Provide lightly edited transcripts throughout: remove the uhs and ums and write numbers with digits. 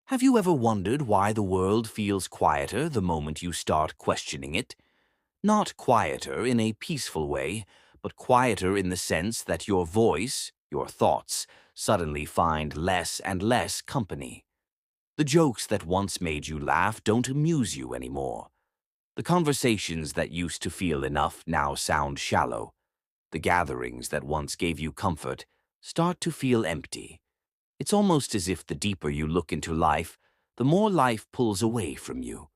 Have you ever wondered why the world feels quieter the moment you start questioning it? Not quieter in a peaceful way, but quieter in the sense that your voice, your thoughts, suddenly find less and less company. The jokes that once made you laugh don't amuse you anymore. The conversations that used to feel enough now sound shallow. The gatherings that once gave you comfort start to feel empty. It's almost as if the deeper you look into life, the more life pulls away from you.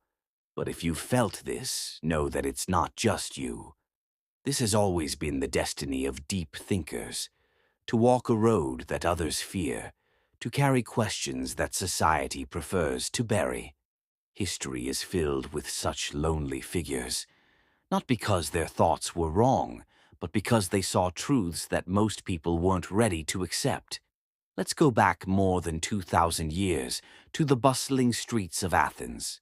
But if you've felt this, know that it's not just you. This has always been the destiny of deep thinkers, to walk a road that others fear, to carry questions that society prefers to bury. History is filled with such lonely figures, not because their thoughts were wrong, but because they saw truths that most people weren't ready to accept. Let's go back more than 2,000 years to the bustling streets of Athens.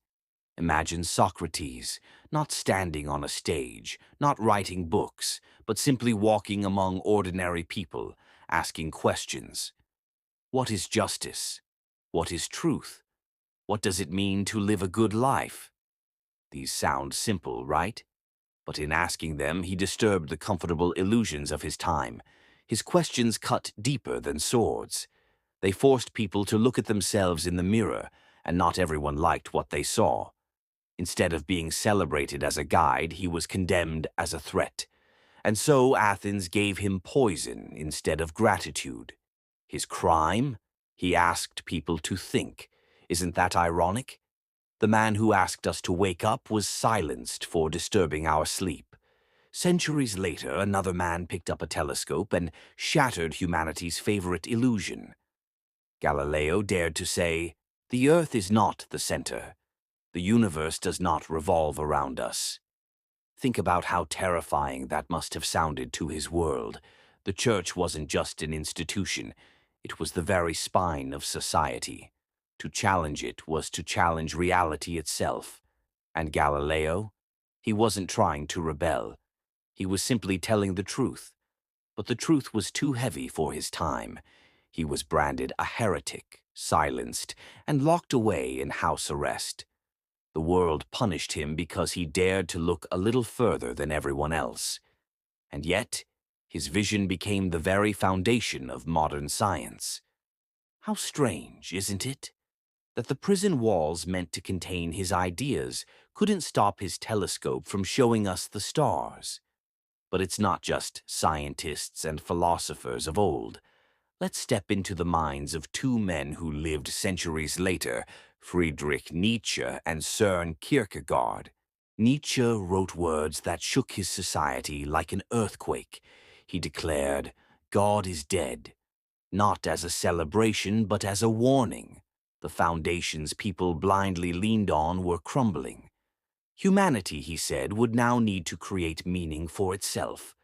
Imagine Socrates, not standing on a stage, not writing books, but simply walking among ordinary people, asking questions. What is justice? What is truth? What does it mean to live a good life? These sound simple, right? But in asking them, he disturbed the comfortable illusions of his time. His questions cut deeper than swords. They forced people to look at themselves in the mirror, and not everyone liked what they saw. Instead of being celebrated as a guide, he was condemned as a threat. And so Athens gave him poison instead of gratitude. His crime? He asked people to think. Isn't that ironic? The man who asked us to wake up was silenced for disturbing our sleep. Centuries later, another man picked up a telescope and shattered humanity's favorite illusion. Galileo dared to say, "The Earth is not the center. The universe does not revolve around us." Think about how terrifying that must have sounded to his world. The church wasn't just an institution, it was the very spine of society. To challenge it was to challenge reality itself. And Galileo? He wasn't trying to rebel. He was simply telling the truth. But the truth was too heavy for his time. He was branded a heretic, silenced, and locked away in house arrest. The world punished him because he dared to look a little further than everyone else. And yet, his vision became the very foundation of modern science. How strange, isn't it? That the prison walls meant to contain his ideas couldn't stop his telescope from showing us the stars. But it's not just scientists and philosophers of old. Let's step into the minds of two men who lived centuries later, Friedrich Nietzsche and Søren Kierkegaard. Nietzsche wrote words that shook his society like an earthquake. He declared, "God is dead," not as a celebration but as a warning. The foundations people blindly leaned on were crumbling. Humanity, he said, would now need to create meaning for itself.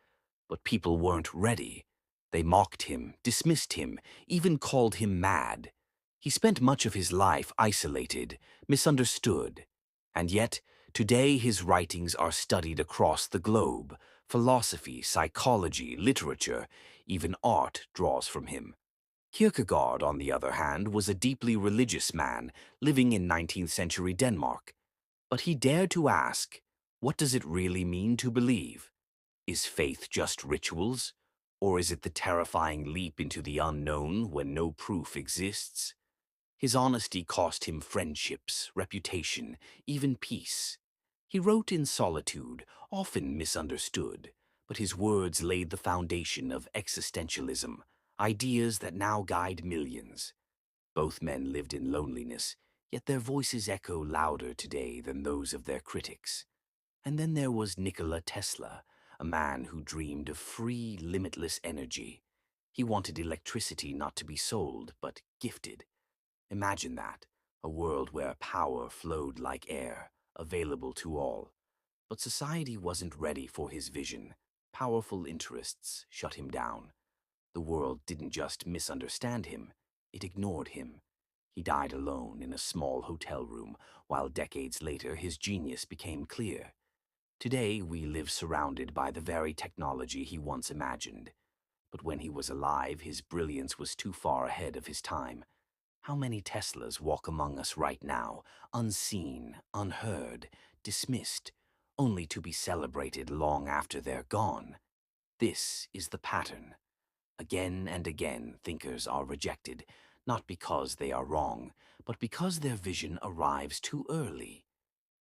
But people weren't ready. They mocked him, dismissed him, even called him mad. He spent much of his life isolated, misunderstood. And yet, today his writings are studied across the globe. Philosophy, psychology, literature, even art draws from him. Kierkegaard, on the other hand, was a deeply religious man living in 19th century Denmark. But he dared to ask, what does it really mean to believe? Is faith just rituals? Or is it the terrifying leap into the unknown when no proof exists? His honesty cost him friendships, reputation, even peace. He wrote in solitude, often misunderstood, but his words laid the foundation of existentialism, ideas that now guide millions. Both men lived in loneliness, yet their voices echo louder today than those of their critics. And then there was Nikola Tesla, a man who dreamed of free, limitless energy. He wanted electricity not to be sold, but gifted. Imagine that, a world where power flowed like air, available to all. But society wasn't ready for his vision. Powerful interests shut him down. The world didn't just misunderstand him, it ignored him. He died alone in a small hotel room, while decades later his genius became clear. Today, we live surrounded by the very technology he once imagined. But when he was alive, his brilliance was too far ahead of his time. How many Teslas walk among us right now, unseen, unheard, dismissed, only to be celebrated long after they're gone? This is the pattern. Again and again, thinkers are rejected, not because they are wrong, but because their vision arrives too early.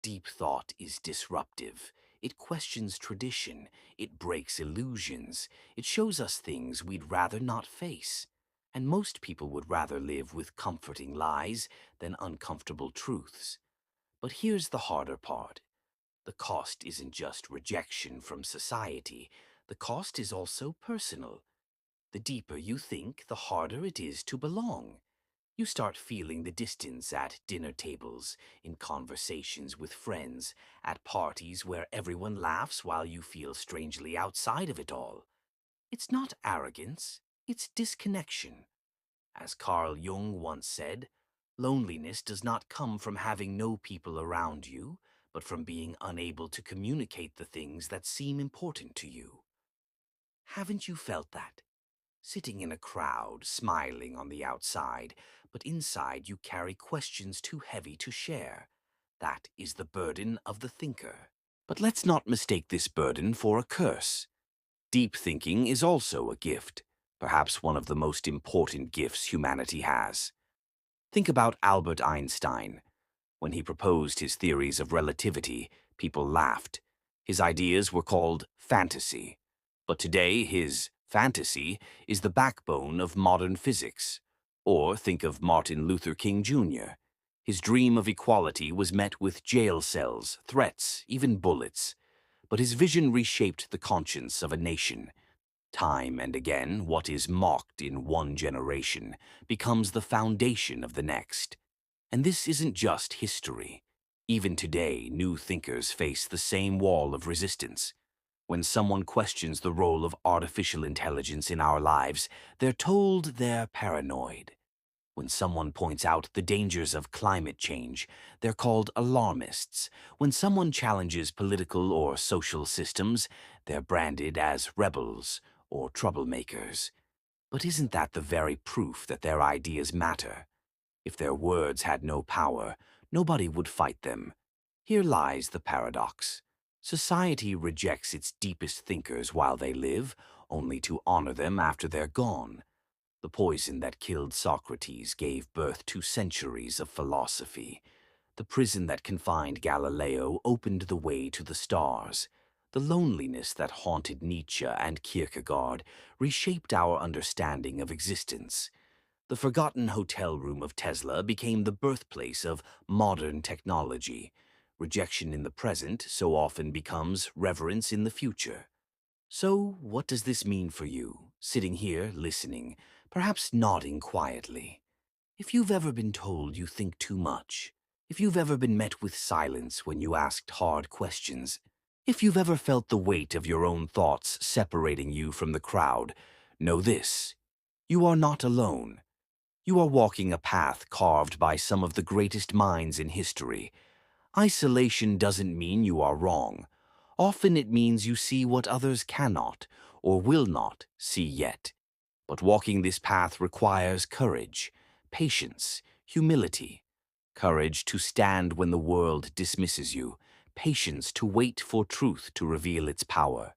Deep thought is disruptive. It questions tradition. It breaks illusions. It shows us things we'd rather not face. And most people would rather live with comforting lies than uncomfortable truths. But here's the harder part. The cost isn't just rejection from society. The cost is also personal. The deeper you think, the harder it is to belong. You start feeling the distance at dinner tables, in conversations with friends, at parties where everyone laughs while you feel strangely outside of it all. It's not arrogance, it's disconnection. As Carl Jung once said, loneliness does not come from having no people around you, but from being unable to communicate the things that seem important to you. Haven't you felt that? Sitting in a crowd, smiling on the outside, but inside you carry questions too heavy to share. That is the burden of the thinker. But let's not mistake this burden for a curse. Deep thinking is also a gift, perhaps one of the most important gifts humanity has. Think about Albert Einstein. When he proposed his theories of relativity, people laughed. His ideas were called fantasy. But today, his fantasy is the backbone of modern physics. Or think of Martin Luther King Jr. His dream of equality was met with jail cells, threats, even bullets. But his vision reshaped the conscience of a nation. Time and again, what is mocked in one generation becomes the foundation of the next. And this isn't just history. Even today, new thinkers face the same wall of resistance. When someone questions the role of artificial intelligence in our lives, they're told they're paranoid. When someone points out the dangers of climate change, they're called alarmists. When someone challenges political or social systems, they're branded as rebels or troublemakers. But isn't that the very proof that their ideas matter? If their words had no power, nobody would fight them. Here lies the paradox. Society rejects its deepest thinkers while they live, only to honor them after they're gone. The poison that killed Socrates gave birth to centuries of philosophy. The prison that confined Galileo opened the way to the stars. The loneliness that haunted Nietzsche and Kierkegaard reshaped our understanding of existence. The forgotten hotel room of Tesla became the birthplace of modern technology. Rejection in the present so often becomes reverence in the future. So, what does this mean for you, sitting here listening, perhaps nodding quietly? If you've ever been told you think too much, if you've ever been met with silence when you asked hard questions, if you've ever felt the weight of your own thoughts separating you from the crowd, know this: you are not alone. You are walking a path carved by some of the greatest minds in history. Isolation doesn't mean you are wrong. Often it means you see what others cannot or will not see yet. But walking this path requires courage, patience, humility. Courage to stand when the world dismisses you. Patience to wait for truth to reveal its power.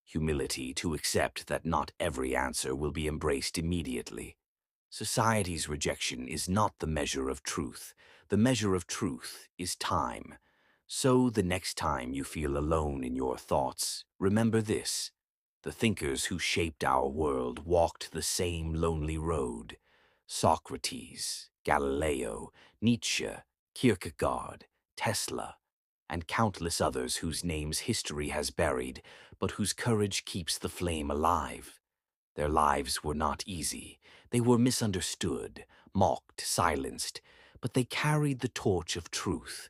Humility to accept that not every answer will be embraced immediately. Society's rejection is not the measure of truth. The measure of truth is time. So the next time you feel alone in your thoughts, remember this: the thinkers who shaped our world walked the same lonely road. Socrates, Galileo, Nietzsche, Kierkegaard, Tesla, and countless others whose names history has buried, but whose courage keeps the flame alive. Their lives were not easy. They were misunderstood, mocked, silenced, but they carried the torch of truth.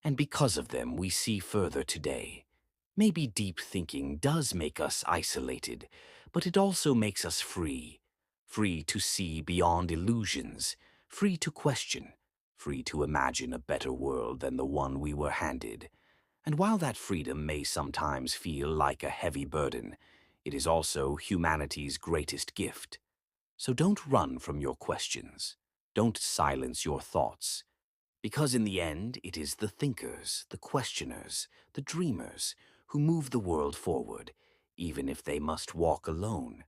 And because of them, we see further today. Maybe deep thinking does make us isolated, but it also makes us free. Free to see beyond illusions, free to question, free to imagine a better world than the one we were handed. And while that freedom may sometimes feel like a heavy burden, it is also humanity's greatest gift. So don't run from your questions. Don't silence your thoughts, because in the end it is the thinkers, the questioners, the dreamers who move the world forward, even if they must walk alone.